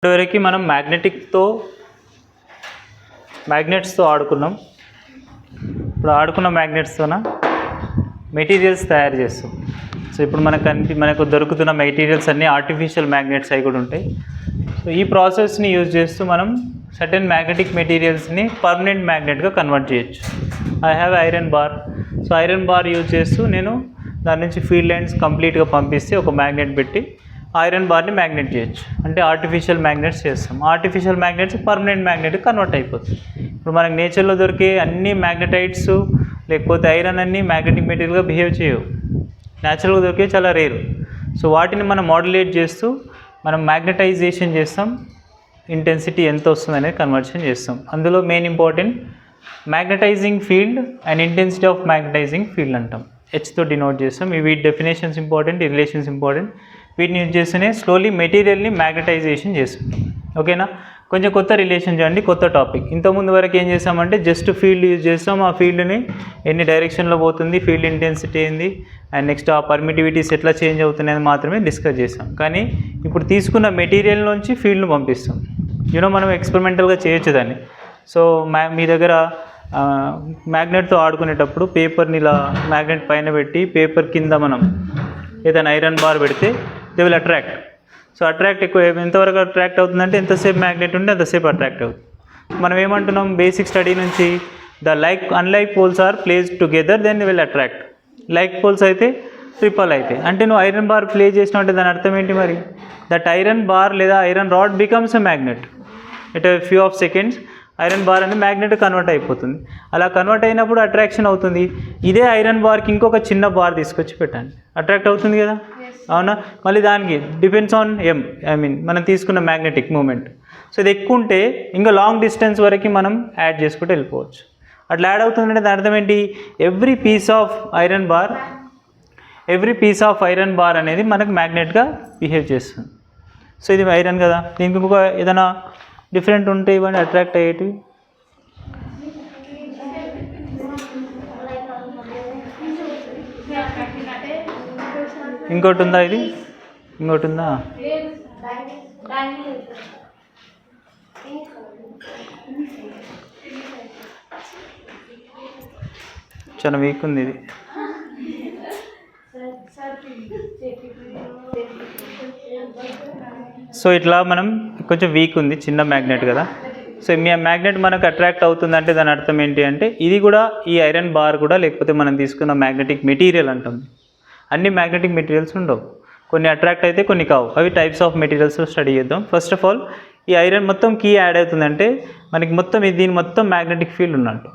ఇప్పటివరకు మనం మ్యాగ్నెట్స్తో ఆడుకున్నాం. ఇప్పుడు ఆడుకున్న మ్యాగ్నెట్స్తోన మెటీరియల్స్ తయారు చేస్తాం. సో ఇప్పుడు మనకు దొరుకుతున్న మెటీరియల్స్ అన్నీ ఆర్టిఫిషియల్ మ్యాగ్నెట్స్ అవి కూడా ఉంటాయి. సో ఈ ప్రాసెస్ని యూజ్ చేస్తూ మనం సర్టెన్ మ్యాగ్నెటిక్ మెటీరియల్స్ని పర్మనెంట్ మ్యాగ్నెట్గా కన్వర్ట్ చేయొచ్చు. I have iron bar. So iron bar use చేస్తూ నేను దాని నుంచి ఫీల్డ్ లైన్స్ కంప్లీట్గా పంపిస్తే ఒక మ్యాగ్నెట్ పెట్టి ఐరన్ బార్ని మ్యాగ్నెట్ చేయొచ్చు. అంటే ఆర్టిఫిషియల్ మ్యాగ్నెట్స్ చేస్తాం. ఆర్టిఫిషియల్ మ్యాగ్నెట్స్ పర్మనెంట్ మ్యాగ్నెట్కి కన్వర్ట్ అయిపోతుంది. ఇప్పుడు మనకు నేచర్లో దొరికే అన్ని మ్యాగ్నెటైట్స్ లేకపోతే ఐరన్ అన్నీ మ్యాగ్నెటిక్ మెటీరియల్గా బిహేవ్ చేయవు. న్యాచురల్గా దొరికే చాలా రేరు. సో వాటిని మనం మాడ్యులేట్ చేస్తూ మనం మ్యాగ్నటైజేషన్ చేస్తాం. ఇంటెన్సిటీ ఎంత వస్తుంది అనేది కన్వర్షన్ చేస్తాం. అందులో main important magnetising field and intensity of magnetising field అంటాం. హెచ్తో డినోట్ చేస్తాం. ఇవి డెఫినేషన్స్ ఇంపార్టెంట్, ఈ రిలేషన్స్ ఇంపార్టెంట్. వీటిని యూజ్ చేస్తేనే స్లోలీ మెటీరియల్ని మ్యాగ్నటైజేషన్ చేస్తుంటాం. ఓకేనా? కొంచెం కొత్త రిలేషన్ చూడండి, కొత్త టాపిక్. ఇంతకుముందు వరకు ఏం చేస్తామంటే జస్ట్ ఫీల్డ్ యూజ్ చేస్తాం. ఆ ఫీల్డ్ని ఎన్ని డైరెక్షన్లో పోతుంది, ఫీల్డ్ ఇంటెన్సిటీ ఏంది, అండ్ నెక్స్ట్ ఆ పర్మిటివిటీస్ ఎట్లా చేంజ్ అవుతున్నాయని మాత్రమే డిస్కస్ చేస్తాం. కానీ ఇప్పుడు తీసుకున్న మెటీరియల్ నుంచి ఫీల్డ్ను పంపిస్తాం. మనం ఎక్స్పెరిమెంటల్గా చేయొచ్చు దాన్ని. సో మీ దగ్గర మ్యాగ్నెట్తో ఆడుకునేటప్పుడు పేపర్ని ఇలా మ్యాగ్నెట్ పైన పెట్టి పేపర్ కింద మనం ఏదైనా ఐరన్ బార్ పెడితే they will attract. So attract ఎంతవరకు అట్రాక్ట్ అవుతుందంటే ఎంతసేపు మ్యాగ్నెట్ ఉంటే అంతసేపు అట్రాక్ట్ అవుతుంది. మనం ఏమంటున్నాం బేసిక్ స్టడీ నుంచి, the unlike poles are placed together then they will attract. Like poles అయితే ట్రిపల్ అయితే అంటే నువ్వు ఐరన్ బార్ ప్లే చేసినావు అంటే దాని అర్థం ఏంటి మరి? దట్ ఐరన్ బార్ లేదా iron rod becomes a magnet. At a few of seconds iron bar అనేది మ్యాగ్నెట్ కన్వర్ట్ అయిపోతుంది. అలా కన్వర్ట్ అయినప్పుడు అట్రాక్షన్ అవుతుంది. ఇదే ఐరన్ బార్కి ఇంకొక చిన్న బార్ తీసుకొచ్చి పెట్టండి, అట్రాక్ట్ అవుతుంది కదా, అవునా? మళ్ళీ దానికి డిపెండ్స్ ఆన్ మనం తీసుకున్న మ్యాగ్నెటిక్ మూమెంట్. సో ఇది ఎక్కువ ఉంటే ఇంకా లాంగ్ డిస్టెన్స్ వరకు మనం యాడ్ చేసుకుంటూ వెళ్ళిపోవచ్చు. అట్లా యాడ్ అవుతుందంటే దాని అర్థం ఏంటి? Every piece of iron bar అనేది మనకు మ్యాగ్నెట్గా బిహేవ్ చేస్తుంది. సో ఇది ఐరన్ కదా, దీనికి ఇంకొక ఏదైనా డిఫరెంట్ ఉంటే ఇవన్నీ అట్రాక్ట్ అయ్యేటివి. ఇంకోటి ఉందా? ఇది ఇంకోటి ఉందా? చాలా వీక్ ఉంది ఇది. సో ఇట్లా మనం కొంచెం వీక్ ఉంది, చిన్న మ్యాగ్నెట్ కదా. సో మీ మ్యాగ్నెట్ మనకు అట్రాక్ట్ అవుతుందంటే దాని అర్థం ఏంటి అంటే ఇది కూడా ఈ ఐరన్ బార్ కూడా లేకపోతే మనం తీసుకున్న మ్యాగ్నెటిక్ మెటీరియల్ అంటాం. అన్ని మ్యాగ్నెటిక్ మెటీరియల్స్ ఉండవు, కొన్ని అట్రాక్ట్ అయితే కొన్ని కావు. అవి టైప్స్ ఆఫ్ మెటీరియల్స్ స్టడీ చేద్దాం. ఫస్ట్ ఆఫ్ ఆల్ ఈ ఐరన్ మొత్తం కీ యాడ్ అవుతుందంటే మనకి మొత్తం దీని మొత్తం మ్యాగ్నెటిక్ ఫీల్డ్ ఉన్నట్టు.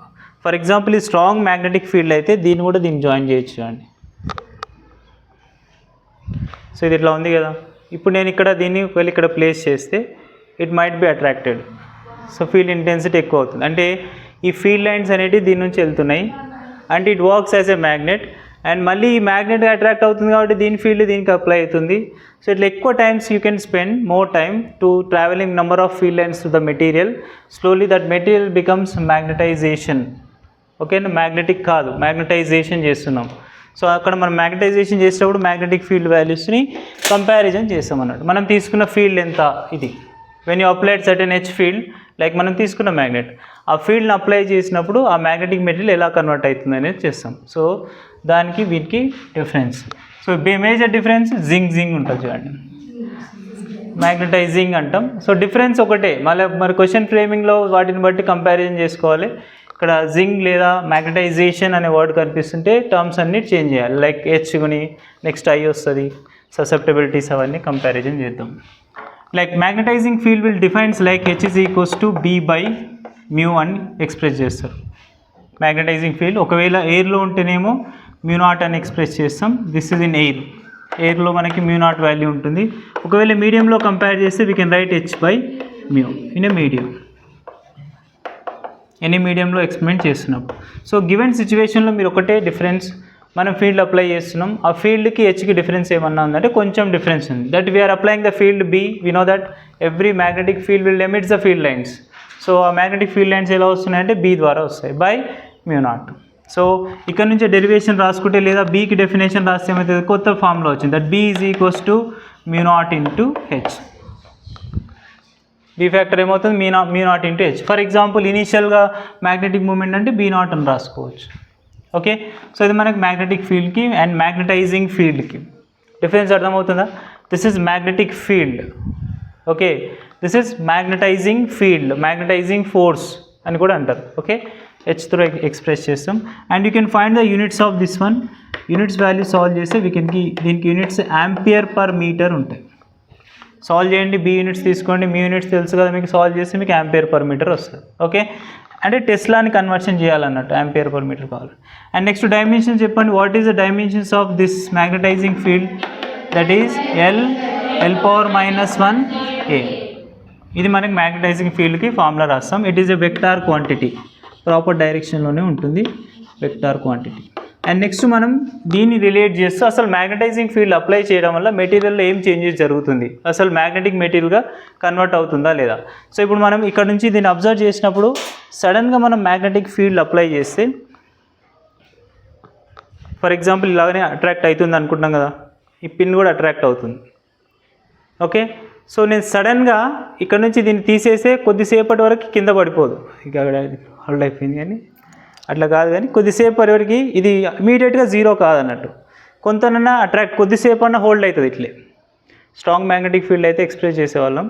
ఫర్ ఎగ్జాంపుల్ ఈ స్ట్రాంగ్ మ్యాగ్నెటిక్ ఫీల్డ్ అయితే దీన్ని కూడా దీన్ని జాయిన్ చేయొచ్చు అండి. సో ఇది ఇట్లా ఉంది కదా. ఇప్పుడు నేను దీన్ని ఒకవేళ ఇక్కడ ప్లేస్ చేస్తే it might be attracted. So field intensity ఎక్కువ అవుతుంది. అంటే ఈ ఫీల్డ్ లైన్స్ అనేవి దీని నుంచి వెళ్తున్నాయి అంటే it works as a magnet. And మళ్ళీ ఈ మ్యాగ్నెట్ అట్రాక్ట్ అవుతుంది కాబట్టి దీని ఫీల్డ్ దీనికి అప్లై అవుతుంది. సో ఇట్లా ఎక్కువ times you can spend more time to travelling number of field lines to the material. Slowly that material becomes magnetisation. ఓకేనా? మ్యాగ్నెటిక్ కాదు, మ్యాగ్నటైజేషన్ చేస్తున్నాం. సో అక్కడ మనం మ్యాగ్నటైజేషన్ చేసేటప్పుడు మ్యాగ్నెటిక్ ఫీల్డ్ వాల్యూస్ని కంపారిజన్ చేస్తాం అన్నట్టు. మనం తీసుకున్న ఫీల్డ్ ఎంత ఇది, when you applied certain H field like మనం తీసుకున్న మ్యాగ్నెట్, ఆ ఫీల్డ్ని అప్లై చేసినప్పుడు ఆ మ్యాగ్నెటిక్ మెటీరియల్ ఎలా కన్వర్ట్ అవుతుంది అనేది చేస్తాం. సో దానికి వీటికి డిఫరెన్స్. సో మేజర్ డిఫరెన్స్ జింగ్ ఉంటుంది చూడండి, మ్యాగ్నటైజింగ్ అంటాం. సో డిఫరెన్స్ ఒకటే, మరి క్వశ్చన్ ఫ్రేమింగ్లో వాటిని బట్టి కంపారిజన్ చేసుకోవాలి. ఇక్కడ జింగ్ లేదా మ్యాగ్నటైజేషన్ అనే వర్డ్ కనిపిస్తుంటే టర్మ్స్ అన్ని చేంజ్ చేయాలి. లైక్ హెచ్ కొని నెక్స్ట్ ఐ వస్తుంది, ససెప్టబిలిటీస్ అవన్నీ కంపారిజన్ చేద్దాం. Like magnetising field will defines like H is equals to B by mu అని ఎక్స్ప్రెస్ చేస్తారు. మ్యాగ్నటైజింగ్ ఫీల్డ్ ఒకవేళ ఎయిర్లో ఉంటేనేమో మ్యూ నాట్ అని ఎక్స్ప్రెస్ చేస్తాం. దిస్ ఇస్ ఇన్ ఎయిర్లో మనకి మ్యూ నాట్ వాల్యూ ఉంటుంది. ఒకవేళ మీడియంలో కంపేర్ చేస్తే we can write H by mu in a medium. Any మీడియంలో ఎక్స్పెరిమెంట్ చేస్తున్నప్పుడు. సో గివెన్ సిచ్యువేషన్లో మీరు ఒకటే డిఫరెన్స్, మనం ఫీల్డ్ అప్లై చేస్తున్నాం, ఆ ఫీల్డ్కి హెచ్కి డిఫరెన్స్ ఏమన్నా ఉందంటే కొంచెం డిఫరెన్స్ ఉంది. That we are applying the field B, we know that every magnetic field will limits the field lines. So ఆ మ్యాగ్నెటిక్ ఫీల్డ్ లైన్స్ ఎలా వస్తున్నాయంటే బి ద్వారా వస్తాయి బై మ్యూ నాట్. సో ఇక్కడ నుంచి డెరివేషన్ రాసుకుంటే లేదా బీకి డెఫినేషన్ రాస్తే ఏమవుతుంది, కొత్త ఫామ్లో వచ్చింది. That B is equals to mu not into H. B factor ఏమవుతుంది mu not into H. For example ఇనీషియల్గా మ్యాగ్నెటిక్ మూమెంట్ అంటే బీ నాట్ అని రాసుకోవచ్చు. ఓకే, సో ఇది మనకి మ్యాగ్నెటిక్ ఫీల్డ్కి అండ్ మ్యాగ్నటైజింగ్ ఫీల్డ్కి డిఫరెన్స్ అర్థమవుతుందా? This is magnetic field. Okay, this is magnetizing field, magnetizing force అని కూడా అంటారు. ఓకే, హెచ్తో ఎక్స్ప్రెస్ చేస్తాం. And you can find the units of this one. Units value solve చేస్తే దీనికి యూనిట్స్ యాంపియర్ పర్ మీటర్ ఉంటాయి. సాల్వ్ చేయండి, బి యూనిట్స్ తీసుకోండి, మీ యూనిట్స్ తెలుసు కదా మీకు, సాల్వ్ చేస్తే మీకు యాంపియర్ పర్ మీటర్ వస్తుంది. ఓకే, అంటే టెస్లాని కన్వర్షన్ చేయాలన్నట్టు, యాంపియర్ పర్ మీటర్ కావాలి. అండ్ నెక్స్ట్ డైమెన్షన్స్ చెప్పండి. What is the dimensions of this magnetizing field? That is L power -1 a. ఇది మనకి మ్యాగ్నటైజింగ్ ఫీల్డ్కి ఫార్ములా రాస్తాం. It is a vector quantity, proper డైరెక్షన్లోనే ఉంటుంది, వెక్టార్ క్వాంటిటీ. అండ్ నెక్స్ట్ మనం దీన్ని రిలేట్ చేస్తూ అసలు మ్యాగ్నటైజింగ్ ఫీల్డ్ అప్లై చేయడం వల్ల మెటీరియల్లో ఏం చేంజెస్ జరుగుతుంది, అసలు మ్యాగ్నెటిక్ మెటీరియల్గా కన్వర్ట్ అవుతుందా లేదా. సో ఇప్పుడు మనం ఇక్కడ నుంచి దీన్ని అబ్జర్వ్ చేసినప్పుడు సడన్గా మనం మ్యాగ్నెటిక్ ఫీల్డ్ అప్లై చేస్తే ఫర్ ఎగ్జాంపుల్ ఇలాగనే అట్రాక్ట్ అవుతుంది అనుకుంటున్నాం కదా, ఈ పిన్ కూడా అట్రాక్ట్ అవుతుంది. ఓకే, సో నేను సడన్గా ఇక్కడ నుంచి దీన్ని తీసేస్తే కొద్దిసేపటి వరకు కింద పడిపోదు, ఇక హోల్డ్ అయిపోయింది, కానీ అట్లా కాదు. కానీ కొద్దిసేపు వరకు ఇది ఇమీడియట్గా జీరో కాదన్నట్టు, కొంతనన్నా అట్రాక్ట్ కొద్దిసేపు అన్న హోల్డ్ అవుతుంది. ఇట్లే స్ట్రాంగ్ మ్యాగ్నెటిక్ ఫీల్డ్ అయితే ఎక్స్ప్రెస్ చేసేవాళ్ళం.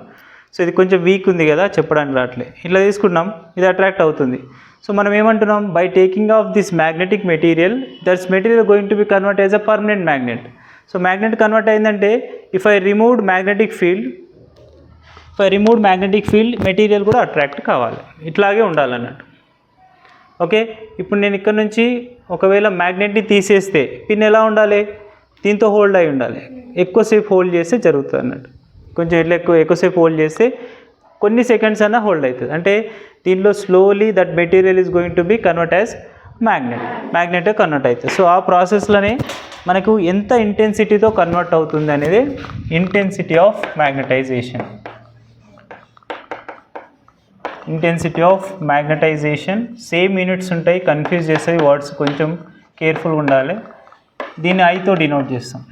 సో ఇది కొంచెం వీక్ ఉంది కదా, చెప్పడానికి రావట్లే, ఇట్లా తీసుకున్నాం, ఇది అట్రాక్ట్ అవుతుంది. సో మనం ఏమంటున్నాం, by taking of this magnetic material, that's material going to be convert as a permanent magnet. So magnet convert అయిందంటే if I removed magnetic field, material కూడా అట్రాక్ట్ కావాలి, ఇట్లాగే ఉండాలన్నట్టు. ఓకే, ఇప్పుడు నేను ఇక్కడ నుంచి ఒకవేళ మ్యాగ్నెట్ని తీసేస్తే పిన్ ఎలా ఉండాలి, దీంతో హోల్డ్ అయి ఉండాలి, ఎక్కువసేపు హోల్డ్ చేస్తే జరుగుతుంది అన్నట్టు. కొంచెం ఇట్లా ఎక్కువసేపు హోల్డ్ చేస్తే కొన్ని సెకండ్స్ అన్నా హోల్డ్ అవుతుంది. అంటే దీనిలో slowly that material is going to be convert as magnet convert అవుతుంది. సో ఆ ప్రాసెస్లోనే మనకు ఎంత ఇంటెన్సిటీతో కన్వర్ట్ అవుతుంది అనేది intensity of magnetisation. Same units ఉంటాయి, కన్ఫ్యూజ్ చేస్తాయి వర్డ్స్, కొంచెం కేర్ఫుల్గా ఉండాలి. దీన్ని ఐతో డినోట్ చేస్తాం.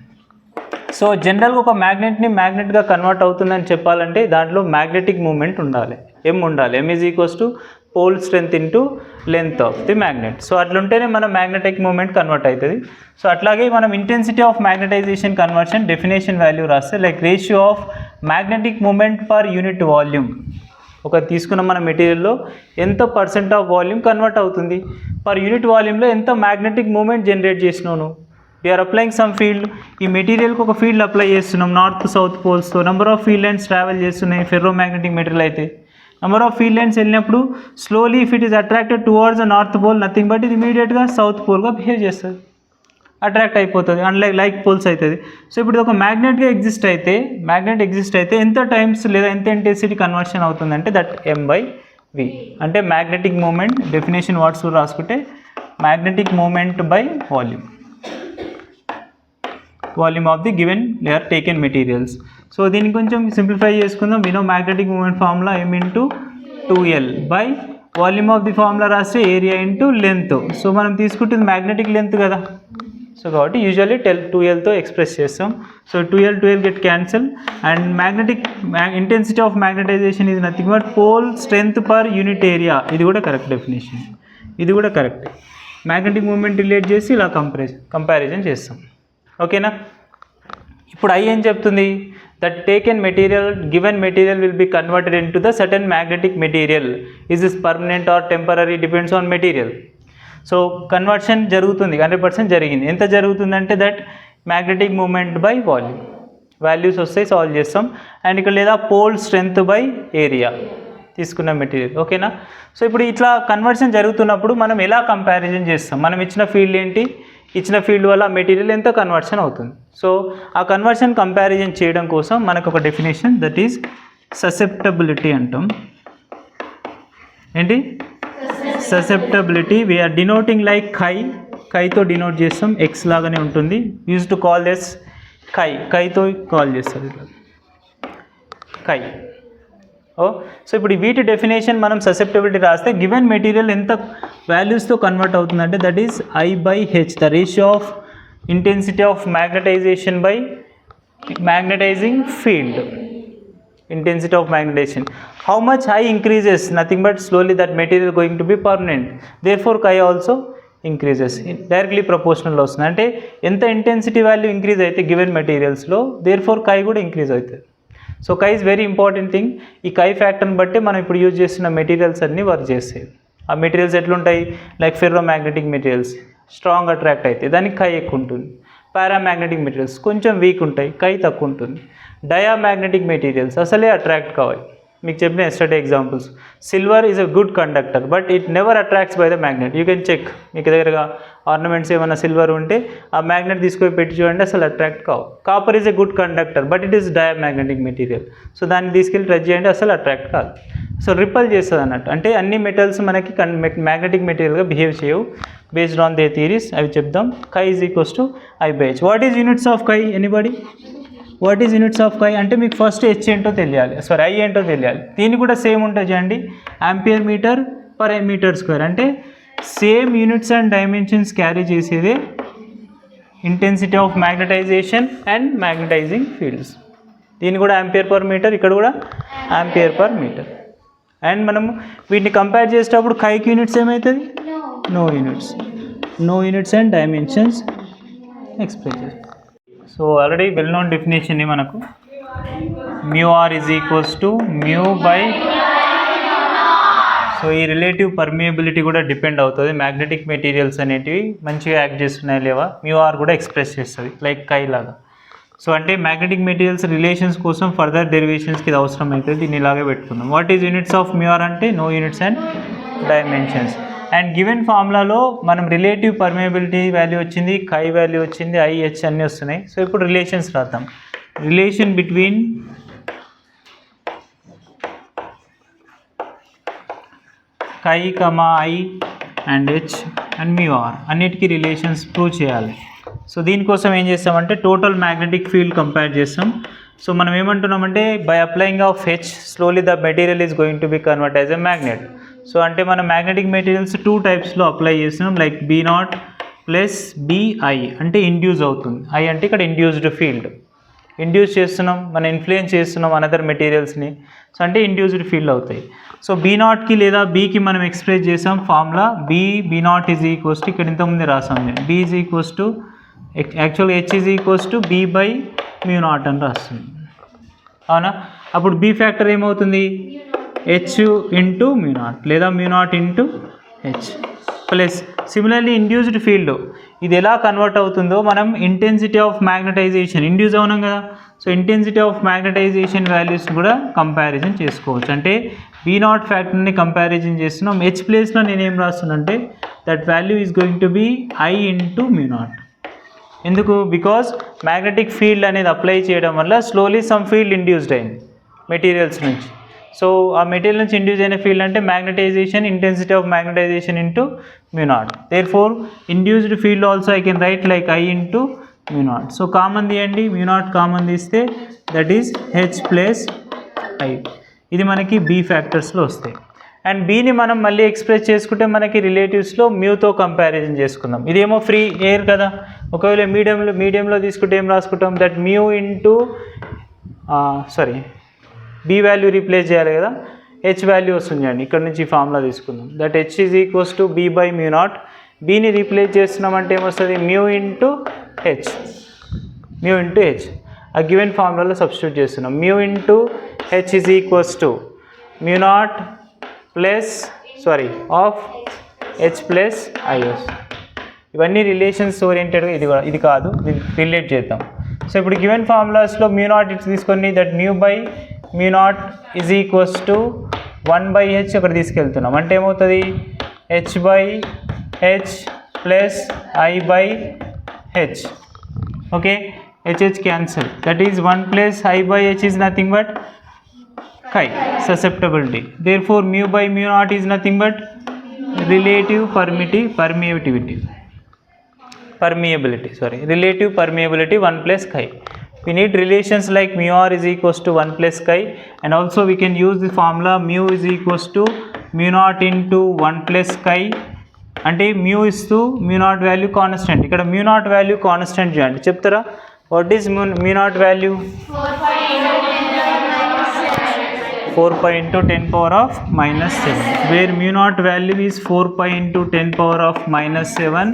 సో జనరల్గా ఒక మ్యాగ్నెట్గా కన్వర్ట్ అవుతుందని చెప్పాలంటే దాంట్లో మ్యాగ్నెటిక్ మూమెంట్ ఉండాలి, M ఉండాలి. M is equals to pole strength into length of the magnet. So అట్లుంటేనే మనం మ్యాగ్నెటిక్ మూమెంట్ కన్వర్ట్ అవుతుంది. సో అట్లాగే మనం intensity of magnetization conversion definition value రాస్తే like ratio of magnetic moment per unit volume. ఒక తీసుకున్న మన మెటీరియల్లో ఎంత % ఆఫ్ వాల్యూమ్ కన్వర్ట్ అవుతుంది, పర్ యూనిట్ వాల్యూమ్లో ఎంత మ్యాగ్నెటిక్ మూమెంట్ జనరేట్ చేసినాను. వీఆర్ అప్లయింగ్ సమ్ ఫీల్డ్, ఈ మెటీరియల్కి ఒక ఫీల్డ్ అప్లై చేస్తున్నాం నార్త్ సౌత్ పోల్స్తో. Number of field lines travel చేస్తున్నాయి ఫెర్రో మ్యాగ్నెటిక్ మెటీరియల్ అయితే. నెంబర్ ఆఫ్ ఫీల్డ్ లైన్స్ వెళ్ళినప్పుడు slowly if it is attracted towards the north pole, nothing but ఇది ఇమీడియట్గా సౌత్ పోల్గా బిహేవ్ చేస్తుంది, అట్రాక్ట్ అయిపోతుంది, లైక్ పోల్స్ అవుతుంది. సో ఇప్పుడు ఒక మ్యాగ్నెట్ ఎగ్జిస్ట్ అయితే ఎంత టైమ్స్ లేదా ఎంత ఇంటెన్సిటీ కన్వర్షన్ అవుతుందంటే దట్ M/V. అంటే మ్యాగ్నెటిక్ మూమెంట్ డెఫినేషన్ వాట్స్ రాసుకుంటే magnetic moment by volume of the given layer taken materials. So దీన్ని కొంచెం సింప్లిఫై చేసుకుందాం. వినో magnetic moment formula M/2L by volume of the formula రాస్తే ఏరియా ఇంటూ లెంత్. సో మనం తీసుకుంటుంది magnetic length కదా, so కాబట్టి యూజువల్లీ 2Lతో ఎక్స్ప్రెస్ చేస్తాం. So 2L get cancel and intensity of magnetization is nothing but pole strength per unit area. ఇది కూడా correct definition, ఇది కూడా కరెక్ట్. మ్యాగ్నెటిక్ మూమెంట్ రిలేట్ చేసి ఇలా కంపారిజన్ చేస్తాం. ఓకేనా. ఇప్పుడు I ఏం చెప్తుంది, that taken material given material will be converted into the certain magnetic material. Is this permanent or temporary depends on material. So conversion జరుగుతుంది, 100% జరిగింది. ఎంత జరుగుతుందంటే that magnetic moment by volume values వస్తాయి, solve చేస్తాం. And ఇక్కడ లేదా pole strength by area తీసుకున్న material. ఓకేనా. సో ఇప్పుడు ఇట్లా కన్వర్షన్ జరుగుతున్నప్పుడు మనం ఎలా కంపారిజన్ చేస్తాం, మనం ఇచ్చిన ఫీల్డ్ ఏంటి, ఇచ్చిన ఫీల్డ్ వల్ల మెటీరియల్ ఎంత కన్వర్షన్ అవుతుంది. సో ఆ కన్వర్షన్ కంపారిజన్ చేయడం కోసం మనకు ఒక డెఫినేషన్ దట్ ఈస్ ససెప్టబిలిటీ అంటాం. ఏంటి ససెప్టబిలిటీ, వీఆర్ డినోటింగ్ లైక్ కైతో డినోట్ చేస్తాం, ఎక్స్ లాగానే ఉంటుంది. యూజ్ టు కాల్ దిస్ కైతో కాల్ చేస్తారు ఇట్లా కై. సో ఇప్పుడు వీటి డెఫినేషన్ మనం ససెప్టబిలిటీ రాస్తే గివెన్ మెటీరియల్ ఎంత వాల్యూస్తో కన్వర్ట్ అవుతుందంటే that is I/H, the ratio of intensity of magnetisation by magnetising field. intensity of magnetization. How much I increases? Nothing but slowly that material going to be permanent. Therefore chi also increases. Directly proportional వస్తుంది. అంటే ఎంత intensity value increase అయితే given మెటీరియల్స్లో therefore chi కూడా increase అవుతుంది. So chi is very important thing. ఈ chi ఫ్యాక్టర్ని బట్టి మనం ఇప్పుడు యూజ్ చేస్తున్న మెటీరియల్స్ అన్నీ వర్క్ చేస్తాయి. ఆ మెటీరియల్స్ ఎట్లుంటాయి? Like ferromagnetic materials strong attract అయితే దానికి chi ఎక్కువ ఉంటుంది. పారామాగ్నెటిక్ మెటీరియల్స్ కొంచెం వీక్ ఉంటాయి, chi తక్కువ ఉంటుంది. డయామాగ్నెటిక్ మెటీరియల్స్ అసలే అట్రాక్ట్ కావాలి. మీకు చెప్పిన yesterday examples, silver is a good conductor but it never attracts by the magnet. You can check. మీకు దగ్గరగా ఆర్నమెంట్స్ ఏమైనా సిల్వర్ ఉంటే ఆ మ్యాగ్నెట్ తీసుకొని పెట్టి చూడండి, అసలు అట్రాక్ట్ కావు. Copper is a good conductor but it is diamagnetic material. So దాన్ని తీసుకెళ్ళి టచ్ చేయండి, అసలు అట్రాక్ట్ కాదు. సో రిపల్ చేస్తుంది అన్నట్టు. అంటే అన్ని మెటల్స్ మనకి మ్యాగ్నెటిక్ మెటీరియల్గా బిహేవ్ చేయవు. బేస్డ్ ఆన్ దే థియరీస్ అవి చెప్దాం. chi is equals to I/H. What is units of chi? Anybody? What is units of chi అంటే మీకు ఫస్ట్ H ఏంటో తెలియాలి, I ఏంటో తెలియాలి. దీనికి కూడా సేమ్ ఉంటుంది చూడండి, ampere metre per metre square. అంటే same units and dimensions carry చేసేదే intensity of magnetization and magnetizing fields. దీన్ని కూడా ఆంపియర్ పర్ మీటర్, ఇక్కడ కూడా ఆంపియర్ పర్ మీటర్. అండ్ మనము వీటిని కంపేర్ చేసేటప్పుడు chiకి యూనిట్స్ ఏమవుతుంది? No units and dimensions express చేస్తాం. So already well known definition మనకు μr is equals to μ by. So ఈ రిలేటివ్ పర్మియబిలిటీ కూడా డిపెండ్ అవుతుంది. మ్యాగ్నెటిక్ మెటీరియల్స్ అనేటివి మంచిగా యాక్ట్ చేస్తున్నాయి లేవా, μr కూడా ఎక్స్ప్రెస్ చేస్తుంది లైక్ chi లాగా. సో అంటే మ్యాగ్నెటిక్ మెటీరియల్స్ రిలేషన్స్ కోసం ఫర్దర్ డెరివేషన్స్కి ఇది అవసరం అవుతుంది. దీన్ని ఇలాగే పెట్టుకుందాం. What is units of μr అంటే no units and dimensions. And given ఫార్ములాలో మనం రిలేటివ్ పర్మియబిలిటీ వాల్యూ వచ్చింది, chi వాల్యూ వచ్చింది, I/H అన్నీ వస్తున్నాయి. సో ఇప్పుడు రిలేషన్స్ రాద్దాం. Relation between chi, I and H and μr అన్నిటికీ రిలేషన్స్ ప్రూవ్ చేయాలి. సో దీనికోసం ఏం చేస్తామంటే టోటల్ మ్యాగ్నెటిక్ ఫీల్డ్ కంపేర్ చేస్తాం. సో మనం ఏమంటున్నామంటే by applying of H slowly the material is going to be convert as a magnet. So అంటే మనం మ్యాగ్నెటిక్ మెటీరియల్స్ 2 టైప్స్లో అప్లై చేస్తున్నాం. లైక్ B0 ప్లస్ BI అంటే ఇండ్యూస్ అవుతుంది. I అంటే ఇక్కడ ఇండ్యూస్డ్ ఫీల్డ్. ఇండ్యూస్ చేస్తున్నాం, మనం ఇన్ఫ్లుయెన్స్ చేస్తున్నాం అనదర్ మెటీరియల్స్ని. సో అంటే ఇండ్యూస్డ్ ఫీల్డ్ అవుతాయి. సో B0కి లేదా Bకి మనం ఎక్స్ప్రెస్ చేసాం formula B0 is equals to, ఇక్కడ ఇంతకుముందే రాసాం నేను, B ఈజ్ ఈక్వల్స్ టు యాక్చువల్గా H is equals to B by μ0 అని రాస్తుంది. అవునా? అప్పుడు B ఫ్యాక్టర్ ఏమవుతుంది? H ఇంటూ μ0 లేదా μ0 into H plus similarly induced field ఇది ఎలా కన్వర్ట్ అవుతుందో మనం ఇంటెన్సిటీ ఆఫ్ మ్యాగ్నటైజేషన్ ఇండ్యూస్ అవునాం కదా. So intensity of magnetization values కూడా కంపారిజన్ చేసుకోవచ్చు. అంటే B0 ఫ్యాక్టర్ని కంపారిజన్ చేస్తున్నాం. H ప్లేస్లో నేనేం రాస్తున్నానంటే that value is going to be I into μ0. ఎందుకు? బికాస్ మ్యాగ్నెటిక్ ఫీల్డ్ అనేది అప్లై చేయడం వల్ల స్లోలీ సమ్ ఫీల్డ్ ఇండ్యూస్డ్ అయింది మెటీరియల్స్ నుంచి. సో ఆ మెటీరియల్ నుంచి ఇండ్యూస్ అయిన ఫీల్డ్ అంటే magnetization, intensity of magnetization into μ0. Therefore induced field also I can write like I into μ0. So common తీయండి, μ0 కామన్ తీస్తే that is H plus I. ఇది మనకి B ఫ్యాక్టర్స్లో వస్తాయి. అండ్ Bని మనం మళ్ళీ ఎక్స్ప్రెస్ చేసుకుంటే మనకి రిలేటివ్స్లో మ్యూతో కంపారిజన్ చేసుకుందాం. ఇదేమో ఫ్రీ ఎయిర్ కదా. ఒకవేళ మీడియంలో తీసుకుంటే ఏం రాసుకుంటాం? That mu into B value replace చేయాలి కదా, H వాల్యూ వస్తుంది అండి. ఇక్కడ నుంచి ఫార్ములా తీసుకుందాం. That H is equals to B by μ0. Bని రీప్లేస్ చేస్తున్నామంటే ఏమొస్తుంది? Mu into H. ఆ గివెన్ ఫార్ములాలో సబ్స్టిట్యూట్ చేస్తున్నాం. Mu into H is equals to μ0 plus of H plus I. ఇవన్నీ రిలేషన్స్ ఓరియంటెడ్గా ఇది కాదు, రిలేట్ చేద్దాం. సో ఇప్పుడు గివెన్ ఫార్ములాస్లో μ0 ఇట్స్ తీసుకొని that mu by μ0 is equals to 1/H అక్కడ తీసుకెళ్తున్నాం. అంటే ఏమవుతుంది? H by H plus I by H. Okay, H cancel. That is 1 plus I by H is nothing but chi, susceptibility. Therefore mu by μ0 is nothing but relative permeability. Relative permeability 1 plus chi. We need relations like μr is equals to 1 plus chi, and also we can use the formula mu is equals to μ0 into 1 plus chi. అంటే mu ఇస్తూ μ0 value constant. ఇక్కడ μ0 value constant చేయండి. చెప్తారా? What is μ0 value? 4.9 4 pi into 10 power of minus 7, where mu naught value is 4 pi into 10 power of minus 7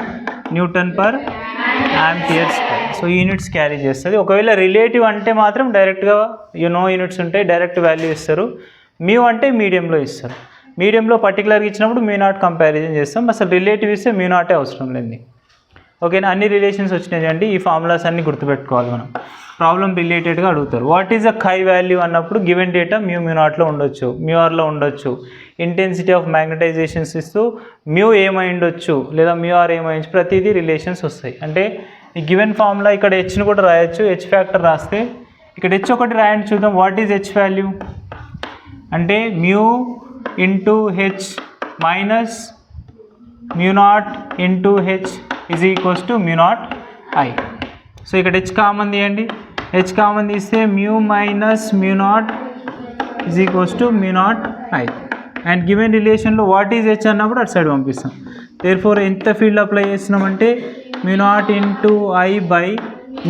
Newton per ampere square. So units carry చేస్తుంది. ఒకవేళ relative అంటే మాత్రం డైరెక్ట్గా units ఉంటాయి, direct value ఇస్తారు. Mu అంటే మీడియంలో ఇస్తారు. మీడియంలో పర్టికులర్గా ఇచ్చినప్పుడు మ్యూ నాట్ కంపారిజన్ చేస్తాం. అసలు రిలేటివ్ ఇస్తే మ్యూ నాటే అవసరం లేదు. ఓకేనా, అన్ని రిలేషన్స్ వచ్చినాయి అండి. ఈ ఫార్ములాస్ అన్ని గుర్తుపెట్టుకోవాలి మనం. ప్రాబ్లం రిలేటెడ్గా అడుగుతారు. వాట్ ఈజ్ అ ఖై వాల్యూ అన్నప్పుడు గివెన్ డేటా మ్యూ నాట్లో ఉండొచ్చు, మ్యూ ఆర్లో ఉండొచ్చు. ఇంటెన్సిటీ ఆఫ్ మ్యాగ్నటైజేషన్స్ ఇస్తూ మ్యూ ఏమై ఉండొచ్చు లేదా మ్యూ ఆర్ ఏమై ఉండొచ్చు, ప్రతిదీ రిలేషన్స్ వస్తాయి. అంటే ఈ గివెన్ ఫార్ములా ఇక్కడ హెచ్ని కూడా రాయొచ్చు. హెచ్ ఫ్యాక్టర్ రాస్తే ఇక్కడ హెచ్ ఒకటి రాయండి చూద్దాం. వాట్ ఈజ్ హెచ్ వాల్యూ అంటే mu into H minus mu naught into H is equals to mu not I. So ఇక్కడ హెచ్ కామన్ తీయండి. హెచ్ కామన్ తీస్తే mu minus mu naught is equals to mu not I. And given రిలేషన్లో what is H అన్నప్పుడు అటు side పంపిస్తాం. Therefore ఎంత field apply చేస్తున్నామంటే mu naught into I by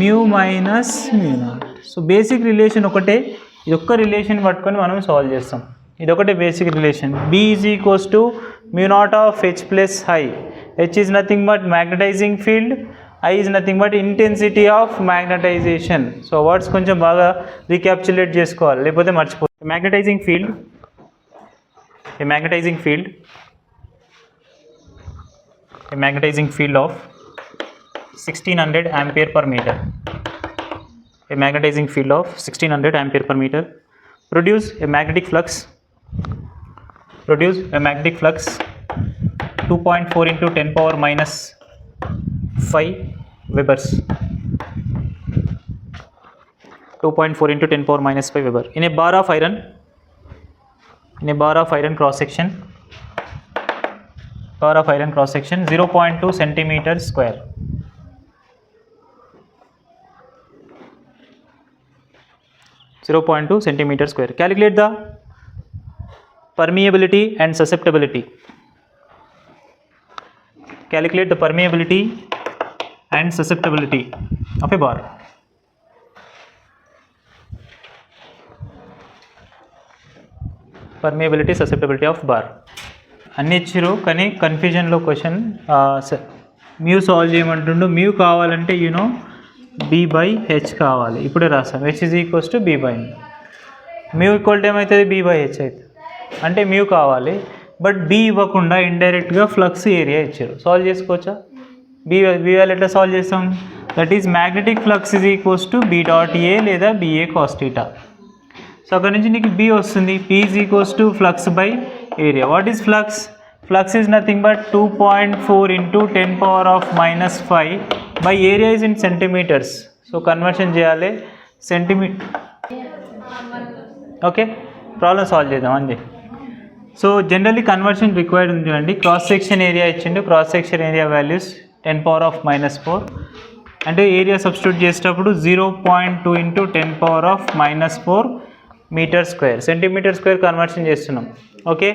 mu minus mu naught. So basic relation ఒకటే, ఇది ఒక్క relation పట్టుకొని మనం సాల్వ్ చేస్తాం. ఇది ఒకటే basic relation. B is equals to mu not of H plus I. H is nothing but magnetizing field, I is nothing but intensity of magnetization. So words కొంచెం బాగా రీక్యాప్చులేట్ చేసుకోవాలి, లేకపోతే మర్చిపోతుంది. Magnetizing field, a magnetizing field of 1600 ampere per meter, a magnetizing field of 1600 ampere per meter produce a magnetic flux 2.4 into 10 power minus 5 Webers. 2.4 into 10 power minus 5 Weber in a bar of iron, cross section 0.2 centimeter square. Calculate the permeability and susceptibility. Of a bar. Permeability, susceptibility of bar. అన్ని ఇచ్చిరు కానీ కన్ఫ్యూజన్లో question mu solve చేయమంటుండు. Mu కావాలంటే B by H కావాలి. ఇప్పుడే రాస్తాం. H is equals to B by mu equal to ఏమవుతుంది, బి బై హెచ్ అవుతుంది. అంటే మ్యూ కావాలి, బట్ బి ఇవ్వకుండా ఇండైరెక్ట్గా ఫ్లక్స్ ఏరియా ఇచ్చారు. సాల్వ్ చేసుకోవచ్చా? బి వాల్యూ ఎట్లా సాల్వ్ చేస్తాం? That is magnetic flux is equals to B dot A లేదా బిఏ కాస్ థీటా. సో అక్కడ నుంచి నీకు బి వస్తుంది. P is equals to flux by area. What is flux? Flux is nothing but 2.4 into 10 power of minus 5 by area is in centimetres. So conversion చేయాలి okay, problem solve చేద్దాం అండి. So generally conversion required ఉంది అండి. Cross section area ఇచ్చిండు. Cross section area values 10 power of minus 4 అంటే area substitute చేసేటప్పుడు 0.2 into 10 power of minus 4 metre square. Centimetre square conversion చేస్తున్నాం. Okay,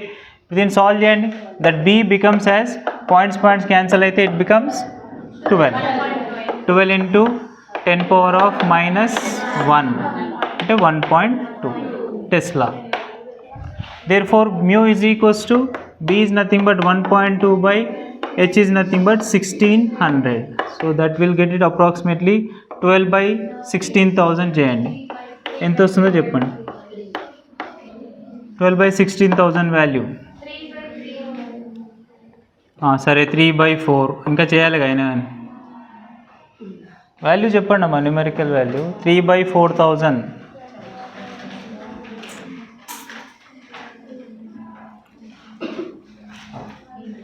దీన్ని సాల్వ్ చేయండి. That be becomes as points cancel అయితే it becomes 12 into 10 power of minus 1 అంటే 1.2 tesla. Therefore mu is equals to b is nothing but 1.2 by h is nothing but 1600. So that will get it approximately 12 by 16,000 చేయండి. ఎంత వస్తుందో చెప్పండి. 12 by 16,000 value. సరే 3/4 ఇంకా చేయాలి అయినా కానీ వాల్యూ చెప్పండి అమ్మా. Numerical value 3/4000.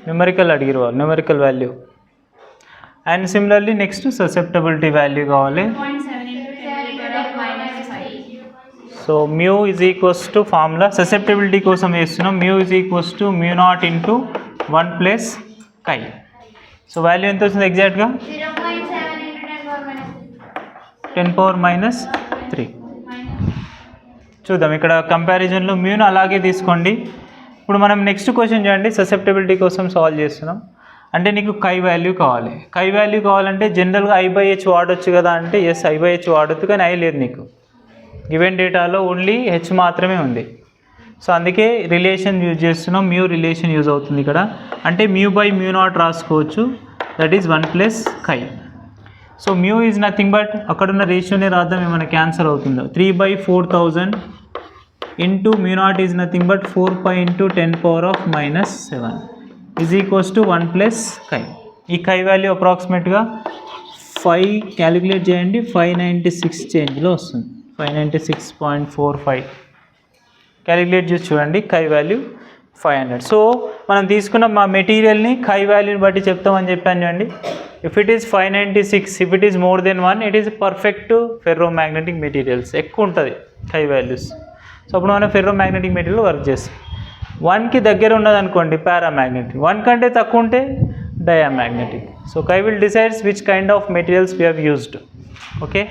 న్యూమరికల్ అడిగిరు వాళ్ళు, numerical value. And similarly next susceptibility value కావాలి. So mu is equals to formula susceptibility కోసం వేస్తున్నాం. Mu is equals to mu not into 1 plus chi. So value ఎంత వస్తుంది ఎగ్జాక్ట్గా? 10 power minus 3. చూద్దాం ఇక్కడ కంపారిజన్లో మ్యూను అలాగే తీసుకోండి. ఇప్పుడు మనం నెక్స్ట్ క్వశ్చన్ చేయండి. ససెప్టబిలిటీ కోసం సాల్వ్ చేస్తున్నాం. అంటే నీకు కై వాల్యూ కావాలి. కై వాల్యూ కావాలంటే జనరల్గా I/H వాడొచ్చు కదా అంటే ఎస్ I/H వాడొచ్చు, కానీ ఐ లేదు నీకు. గివెన్ డేటాలో ఓన్లీ హెచ్ మాత్రమే ఉంది. సో అందుకే రిలేషన్ యూజ్ చేస్తున్నాం, మ్యూ రిలేషన్ యూజ్ అవుతుంది ఇక్కడ. అంటే μ/μ0 రాసుకోవచ్చు, that is 1 + chi. So mu is nothing but అక్కడున్న రేషియోనే రాద్దాం, ఏమైనా క్యాన్సల్ అవుతుందో. 3/4000 into μ0 is nothing but 4π × 10⁻⁻7 is equals to 1 + chi. ఈ chi వాల్యూ అప్రాక్సిమేట్గా 5 క్యాలిక్యులేట్ చేయండి, 596 చేంజ్లో వస్తుంది, 596.45 క్యాలిక్యులేట్ చేసి చూడండి. chi value 500. సో మనం తీసుకున్న మా మెటీరియల్ని chi వాల్యూని బట్టి చెప్తామని చెప్పాను చూడండి. If it is 596, if it is more than 1, it is perfect ferro magnetic materials. ఎక్కువ ఉంటుంది chi వాల్యూస్. సో అప్పుడు మనం ఫెర్రో మ్యాగ్నెటిక్ మెటీరియల్ వర్క్ చేస్తాం. 1కి దగ్గర ఉన్నది అనుకోండి పారామ్యాగ్నెటిక్, 1 కంటే తక్కువ ఉంటే diamagnetic. So chi will decides which kind of materials we have used. Okay.